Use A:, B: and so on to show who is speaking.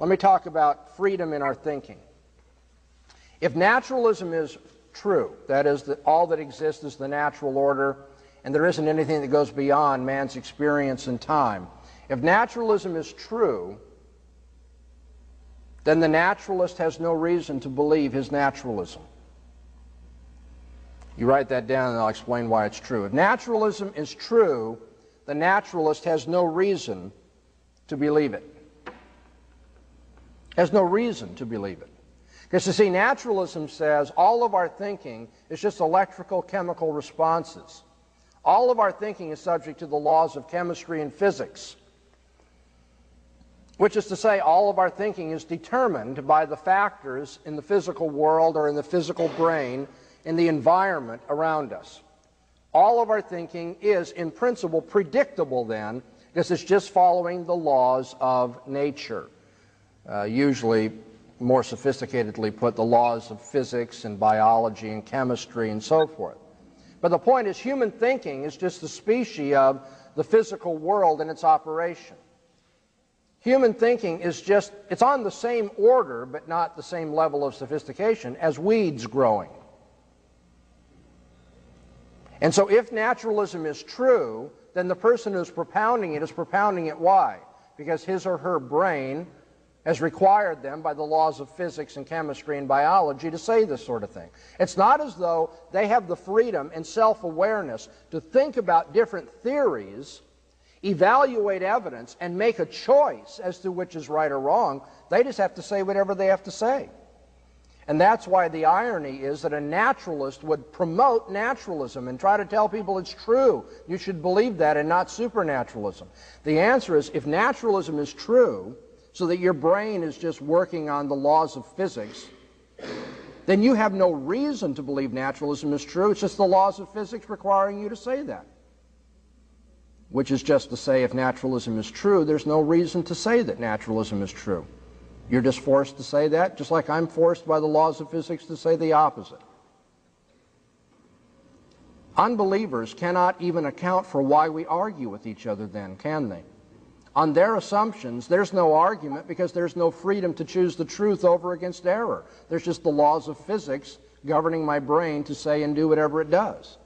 A: let me talk about freedom in our thinking. If naturalism is true, that is, that all that exists is the natural order, and there isn't anything that goes beyond man's experience and time. If naturalism is true, then the naturalist has no reason to believe his naturalism. You write that down and I'll explain why it's true. If naturalism is true, the naturalist has no reason to believe it. Has no reason to believe it. Because you see, naturalism says all of our thinking is just electrical chemical responses. All of our thinking is subject to the laws of chemistry and physics, which is to say all of our thinking is determined by the factors in the physical world or in the physical brain in the environment around us. All of our thinking is, in principle, predictable then, because it's just following the laws of nature. Usually, more sophisticatedly put, the laws of physics and biology and chemistry and so forth. But the point is, human thinking is just the species of the physical world and its operation. Human thinking is just, it's on the same order, but not the same level of sophistication as weeds growing. And so if naturalism is true, then the person who's propounding it is propounding it why? Because his or her brain has required them by the laws of physics and chemistry and biology to say this sort of thing. It's not as though they have the freedom and self-awareness to think about different theories, evaluate evidence, and make a choice as to which is right or wrong. They just have to say whatever they have to say. And that's why the irony is that a naturalist would promote naturalism and try to tell people it's true. You should believe that and not supernaturalism. The answer is, if naturalism is true, so that your brain is just working on the laws of physics, then you have no reason to believe naturalism is true. It's just the laws of physics requiring you to say that. Which is just to say, if naturalism is true, there's no reason to say that naturalism is true. You're just forced to say that, just like I'm forced by the laws of physics to say the opposite. Unbelievers cannot even account for why we argue with each other then, can they? On their assumptions, there's no argument because there's no freedom to choose the truth over against error. There's just the laws of physics governing my brain to say and do whatever it does.